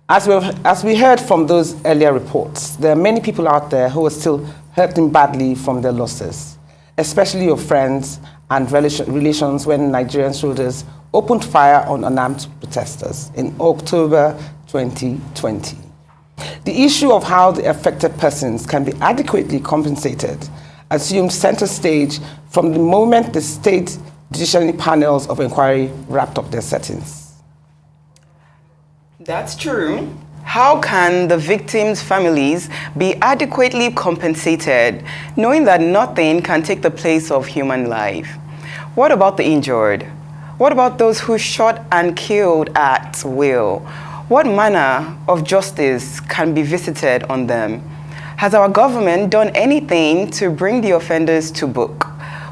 As we heard from those earlier reports, there are many people out there who are still hurting badly from their losses, especially your friends and relations when Nigerian soldiers opened fire on unarmed protesters in October 2020. The issue of how the affected persons can be adequately compensated assumed center stage from the moment the state judiciary panels of inquiry wrapped up their settings. That's true. How can the victims' families be adequately compensated, knowing that nothing can take the place of human life? What about the injured? What about those who shot and killed at will? What manner of justice can be visited on them? Has our government done anything to bring the offenders to book?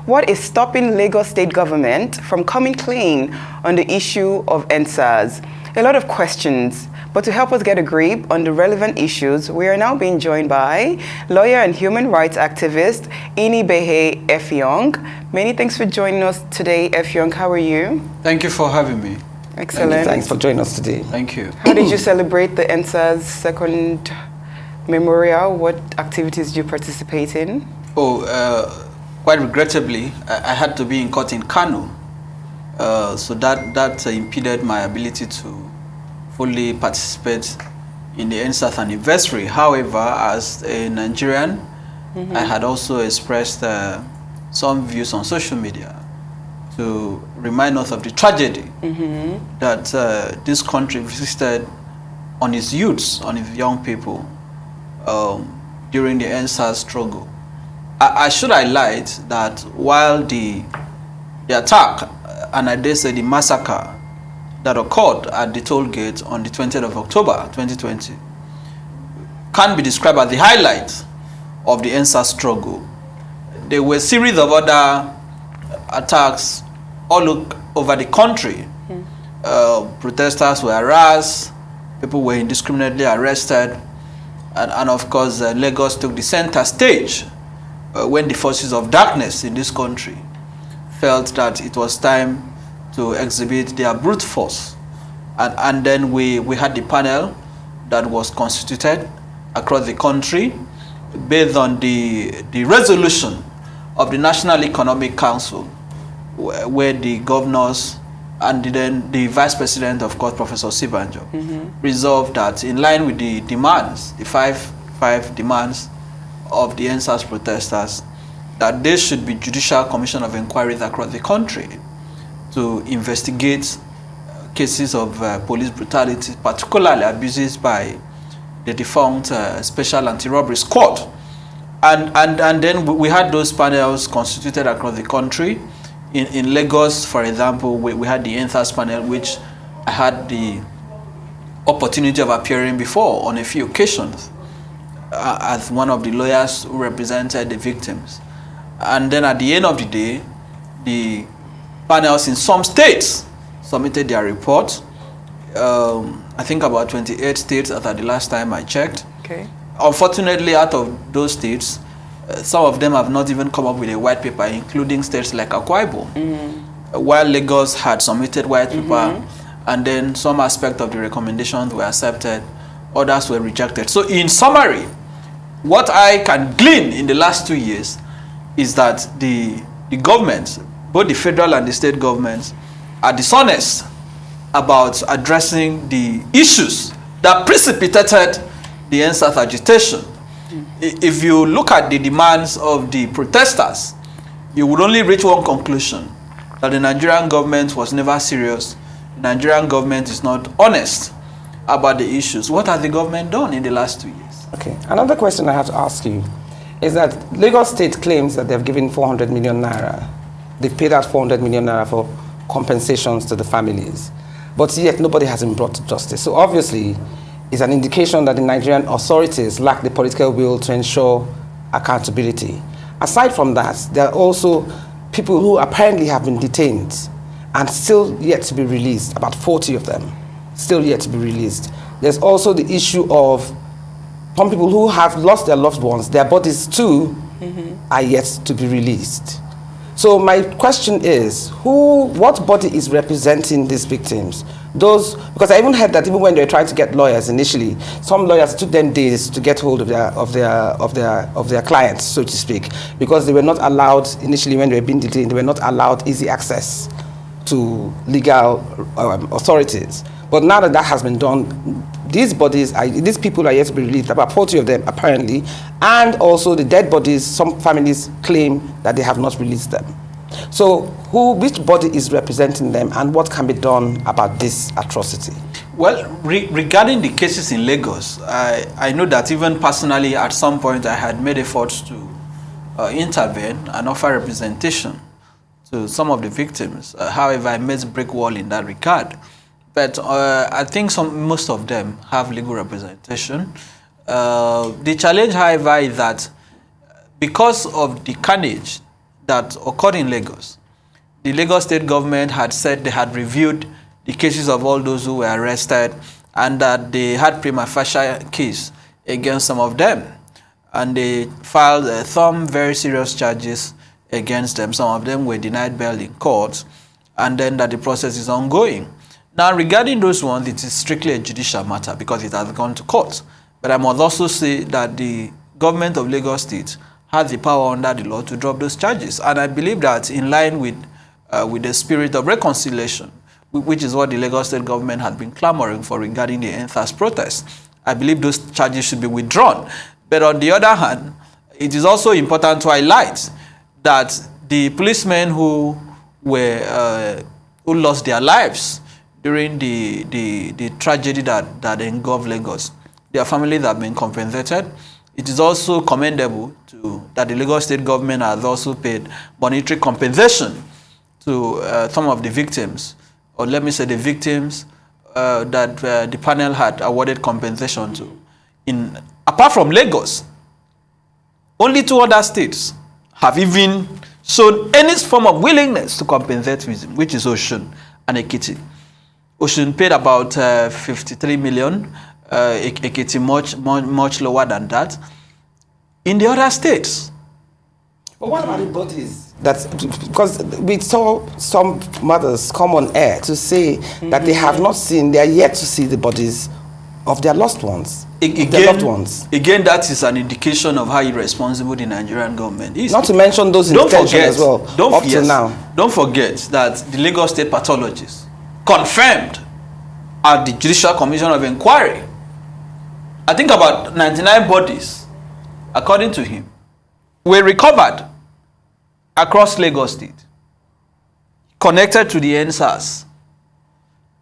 What is stopping Lagos state government from coming clean on the issue of ENDSARS? A lot of questions, but to help us get a grip on the relevant issues, we are now being joined by lawyer and human rights activist Effiong. Many thanks for joining us today, Effiong. How are you? Thank you for having me. Excellent. Thanks for joining us today. Thank you. How did you celebrate the ENDSARS second memorial? What activities did you participate in? Quite regrettably, I had to be in court in Kano. So that impeded my ability to fully participate in the ENDSARS anniversary. However, as a Nigerian, I had also expressed some views on social media to remind us of the tragedy that this country visited on its youths, on its young people during the ENDSARS struggle. I should highlight that while the attack, and I dare say the massacre that occurred at the toll gate on the 20th of October 2020 can be described as the highlight of the ENDSARS struggle. There were a series of other attacks all over the country. Protesters were harassed, people were indiscriminately arrested, and of course Lagos took the center stage when the forces of darkness in this country felt that it was time to exhibit their brute force. And then we had the panel that was constituted across the country based on the resolution of the National Economic Council, where the governors and then the vice president, of course, Professor Sibanjo, resolved that in line with the demands, the five demands of the ENDSARS protesters, that there should be judicial commission of inquiries across the country to investigate cases of police brutality, particularly abuses by the defunct Special Anti-Robbery Squad. And then we had those panels constituted across the country. In Lagos, for example, we had the ENDSARS panel, which I had the opportunity of appearing before on a few occasions as one of the lawyers who represented the victims. And then at the end of the day, the panels in some states submitted their report. I think about 28 states as at the last time I checked. Okay. Unfortunately, out of those states, some of them have not even come up with a white paper, including states like Akwa Ibom. While Lagos had submitted white paper, and then some aspect of the recommendations were accepted, others were rejected. So in summary, what I can glean in the last 2 years is that the governments, both the federal and the state governments, are dishonest about addressing the issues that precipitated the ENDSARS agitation. If you look at the demands of the protesters, you would only reach one conclusion, that the Nigerian government was never serious. The Nigerian government is not honest about the issues. What has the government done in the last 2 years? Okay. Another question I have to ask you is that Lagos State claims that they've given 400 million naira. They've paid out 400 million naira for compensations to the families, but yet nobody has been brought to justice. So obviously, it's an indication that the Nigerian authorities lack the political will to ensure accountability. Aside from that, there are also people who apparently have been detained and still yet to be released, about 40 of them, still yet to be released. There's also the issue of some people who have lost their loved ones, their bodies too are yet to be released. So my question is, what body is representing these victims? Those, because I even heard that even when they were trying to get lawyers initially, some lawyers took them days to get hold of their clients, so to speak, because they were not allowed initially when they were being detained. They were not allowed easy access to legal authorities. But now that that has been done, these people are yet to be released. About 40 of them apparently, and also the dead bodies. Some families claim that they have not released them. So which body is representing them, and what can be done about this atrocity? Well, regarding the cases in Lagos, I know that even personally at some point I had made efforts to intervene and offer representation to some of the victims. However, I met a brick wall in that regard. But I think most of them have legal representation. The challenge, however, is that because of the carnage that occurred in Lagos, the Lagos state government had said they had reviewed the cases of all those who were arrested and that they had prima facie case against some of them. And they filed some very serious charges against them. Some of them were denied bail in court, and then that the process is ongoing. Now, regarding those ones, it is strictly a judicial matter because it has gone to court. But I must also say that the government of Lagos State has the power under the law to drop those charges. And I believe that in line with the spirit of reconciliation, which is what the Lagos State government has been clamoring for regarding the ENDSARS protest, I believe those charges should be withdrawn. But on the other hand, it is also important to highlight that the policemen who lost their lives during the tragedy that engulfed Lagos, their families have been compensated. It is also commendable that the Lagos State government has also paid monetary compensation to some of the victims, or let me say the victims that the panel had awarded compensation to. Apart from Lagos, only 2 other states have even shown any form of willingness to compensate with him, which is Osun and Ekiti. Osun paid about 53 million, Ekiti much lower than that. In the other states. But what about the bodies? Because we saw some mothers come on air to say that they have not seen, they are yet to see the bodies of their lost ones. Their loved ones. Again, that is an indication of how irresponsible the Nigerian government is. Not to mention those in detention as well, up to now. Don't forget that the Lagos State pathologist confirmed at the Judicial Commission of Inquiry, I think about 99 bodies, according to him, were recovered across Lagos State, connected to the ENDSARS.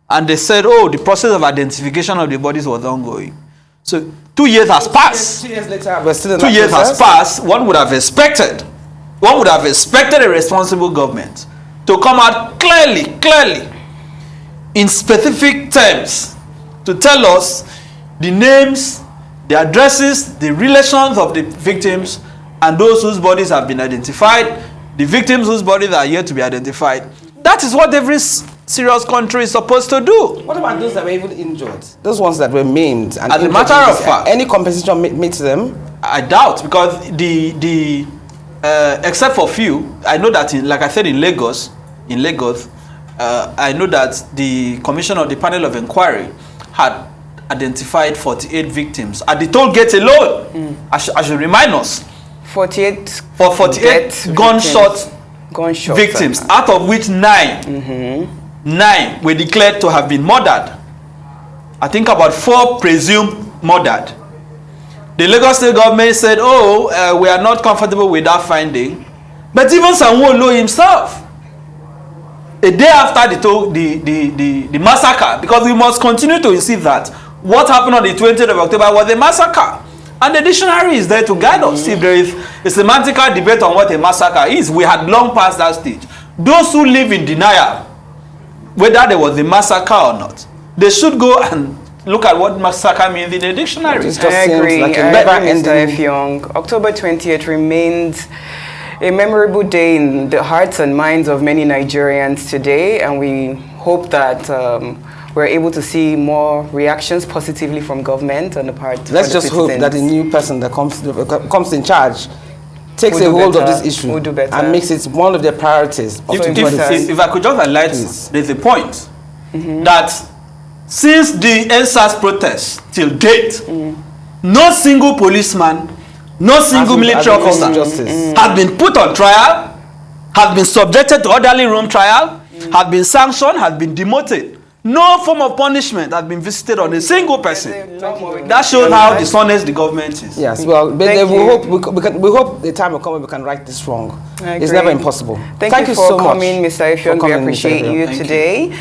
And they said, oh, the process of identification of the bodies was ongoing. So 2 years has passed. 2 years later, we're still in 2 years has passed. One would have expected a responsible government to come out clearly, in specific terms, to tell us the names, the addresses, the relations of the victims, and those whose bodies have been identified, the victims whose bodies are yet to be identified. That is what every serious country is supposed to do. What about those that were even injured? Those ones that were maimed? And as a matter of fact, any compensation made to them? I doubt, because except for few, I know that like I said in Lagos, I know that the commission of the panel of inquiry had identified 48 victims at the toll gate alone. I should remind us. 48 gunshot victims, out of which 9 were declared to have been murdered. I think about 4 presumed murdered. The Lagos State government said, oh, we are not comfortable with that finding. But even Sanwo-Olu himself, a day after the massacre, because we must continue to see that what happened on the 20th of October was a massacre. And the dictionary is there to guide us. If there is a semantical debate on what a massacre is, we had long passed that stage. Those who live in denial, whether there was a massacre or not, they should go and look at what massacre means in the dictionary. I agree. Like Mr. Effiong. October 20th remains a memorable day in the hearts and minds of many Nigerians today, and we hope that we're able to see more reactions positively from government on the part of the Let's just hope that the new person that comes in charge takes a hold of this issue We'll do better. and makes it one of their priorities. Of If I could just highlight, there's a point that since the ENDSARS protest till date, no single policeman, no single military officer has been put on trial, has been subjected to orderly room trial, has been sanctioned, has been demoted. No form of punishment has been visited on a single person. That shows how dishonest the government is. Yes, well, but we hope the time will come when we can right this wrong. It's never impossible. Thank you for coming, Mr. Effiong. We appreciate you today.